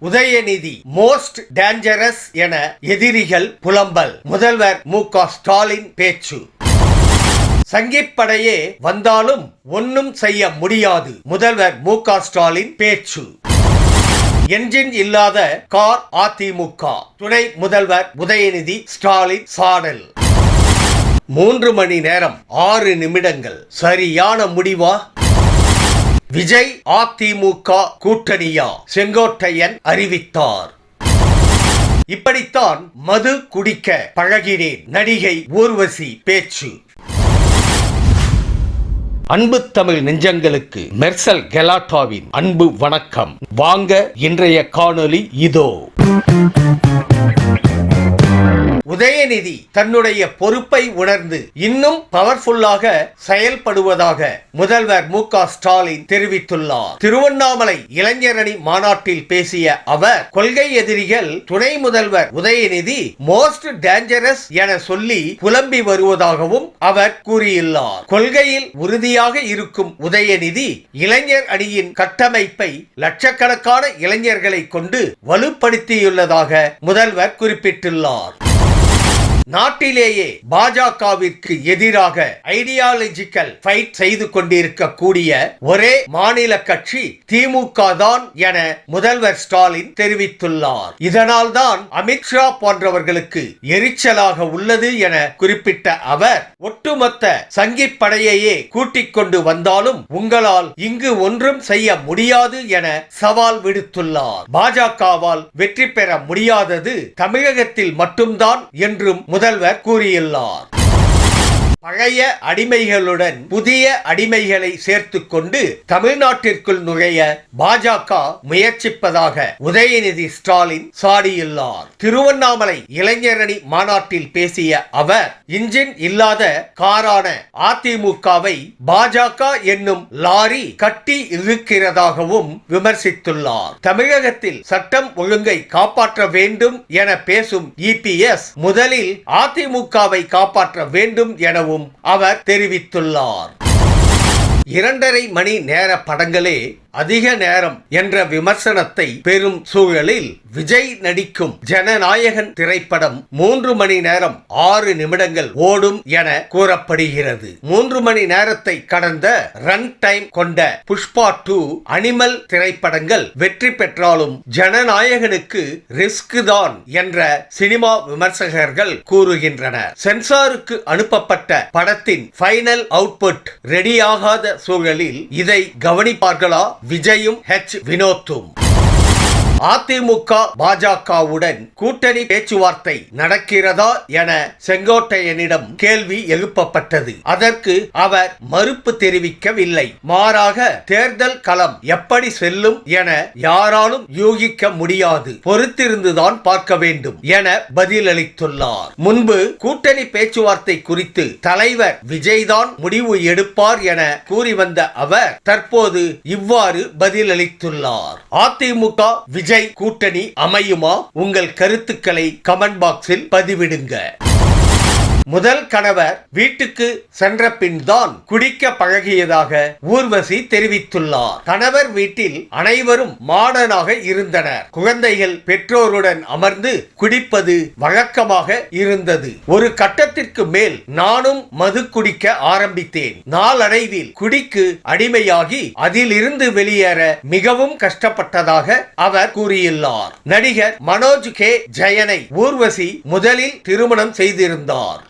Udhayanidhi most dangerous என எதிரிகள் புலம்பல். முதல்வர் மு.க. ஸ்டாலின் பேச்சு. சங்கிப்படையே வந்தாலும் ஒன்னும் செய்ய முடியாது. முதல்வர் மு.க. ஸ்டாலின் பேச்சு. என்ஜின் இல்லாத கார் அதிமுக. துணை முதல்வர் உதயநிதி ஸ்டாலின் சாடல். 3 மணி நேரம் 6 நிமிடங்கள் சரியான முடிவா? விஜய் அதிமுக கூட்டணியா? செங்கோட்டையன் அறிவித்தார். இப்படித்தான் மது குடிக்க பழகினேன். நடிகை ஊர்வசி பேச்சு. அன்பு தமிழ் நெஞ்சங்களுக்கு மெர்சல் கெலாட்டாவின் அன்பு வணக்கம். வாங்க இன்றைய காணொளி இதோ. உதயநிதி தன்னுடைய பொறுப்பை உணர்ந்து இன்னும் பவர்ஃபுல்லாக செயல்படுவதாக முதல்வர் மு.க. ஸ்டாலின் தெரிவித்துள்ளார். திருவண்ணாமலை இளைஞரணி மாநாட்டில் பேசிய அவர், கொள்கை எதிரிகள் துணை முதல்வர் உதயநிதி மோஸ்ட் டேஞ்சரஸ் என சொல்லி புலம்பி வருவதாகவும் அவர் கூறியுள்ளார். கொள்கையில் உறுதியாக இருக்கும் உதயநிதி இளைஞர் அணியின் கட்டமைப்பை லட்சக்கணக்கான இளைஞர்களை கொண்டு வலுப்படுத்தியுள்ளதாக முதல்வர் குறிப்பிட்டுள்ளார். நாட்டிலேயே பாஜகவிற்கு எதிராக ஐடியாலஜிக்கல் ஃபைட் செய்து கொண்டிருக்கக்கூடிய ஒரே மாநில கட்சி திமுக தான் என முதல்வர் ஸ்டாலின் தெரிவித்துள்ளார். இதனால் தான் அமித்ஷா போன்றவர்களுக்கு எரிச்சலாக உள்ளது என குறிப்பிட்ட அவர், ஒட்டுமொத்த சங்கிப்படையையே கூட்டிக் கொண்டு வந்தாலும் உங்களால் இங்கு ஒன்றும் செய்ய முடியாது என சவால் விடுத்துள்ளார். பாஜகவால் வெற்றி பெற முடியாதது தமிழகத்தில் மட்டும்தான் என்றும் முதல்வர் கூறியுள்ளார். பழைய அடிமைகளுடன் புதிய அடிமைகளை சேர்த்துக் கொண்டு தமிழ்நாட்டிற்குள் நுழைய பாஜக முயற்சிப்பதாக உதயநிதி ஸ்டாலின் சாடியுள்ளார். திருவண்ணாமலை இளைஞரணி மாநாட்டில் பேசிய அவர், இன்ஜின் இல்லாத காரான அதிமுகவை பாஜக என்னும் லாரி கட்டி இழுக்கிறதாகவும் விமர்சித்துள்ளார். தமிழகத்தில் சட்டம் ஒழுங்கை காப்பாற்ற வேண்டும் என பேசும் இபிஎஸ் முதலில் அதிமுகவை காப்பாற்ற வேண்டும் எனவும் அவர் தெரிவித்துள்ளார். 2.5 மணி நேர படங்களே அதிக நேரம் என்ற விமர்சனத்தை பெறும் சூழலில் விஜய் நடிக்கும் ஜனநாயகன் திரைப்படம் 3 மணி நேரம் 6 நிமிடங்கள் ஓடும் என கூறப்படுகிறது. 3 மணி நேரத்தை கடந்த ரன் டைம் கொண்ட புஷ்பா 2, அனிமல் திரைப்படங்கள் வெற்றி பெற்றாலும் ஜனநாயகனுக்கு ரிஸ்க் தான் என்ற சினிமா விமர்சகர்கள் கூறுகின்றனர். சென்சாருக்கு அனுப்பப்பட்ட படத்தின் ஃபைனல் அவுட்புட் ரெடியாகாத சூழலில் இதை கவனிப்பார்களா விஜயும் வினோத்தும்? அதிமுக பாஜகவுடன் கூட்டணி பேச்சுவார்த்தை நடக்கிறதா என செங்கோட்டையனிடம் கேள்வி எழுப்பப்பட்டது. அதற்கு அவர் மறுப்பு தெரிவிக்கவில்லை. மாறாக தேர்தல் களம் எப்படி செல்லும் என யாராலும் யூகிக்க முடியாது, பொறுத்திருந்துதான் பார்க்க வேண்டும் என பதிலளித்துள்ளார். முன்பு கூட்டணி பேச்சுவார்த்தை குறித்து தலைவர் விஜய்தான் முடிவு எடுப்பார் என கூறி வந்த அவர் தற்போது இவ்வாறு பதிலளித்துள்ளார். அதிமுக விஜய் கூட்டணி அமையுமா? உங்கள் கருத்துக்களை கமெண்ட் பாக்ஸில் பதிவிடுங்க. முதல் கணவர் வீட்டுக்கு சென்ற பின் தான் குடிக்க பழகியதாக ஊர்வசி தெரிவித்துள்ளார். கணவர் வீட்டில் அனைவரும் மாடனாக இருந்தனர். குழந்தைகள் பெற்றோருடன் அமர்ந்து குடிப்பது வழக்கமாக இருந்தது. ஒரு கட்டத்திற்கு மேல் நானும் மது குடிக்க ஆரம்பித்தேன். நாளடைவில் குடிக்கு அடிமையாகி அதிலிருந்து வெளியேற மிகவும் கஷ்டப்பட்டதாக அவர் கூறியுள்ளார். நடிகர் மனோஜ் கே ஜெயனை ஊர்வசி முதலில் திருமணம் செய்திருந்தார்.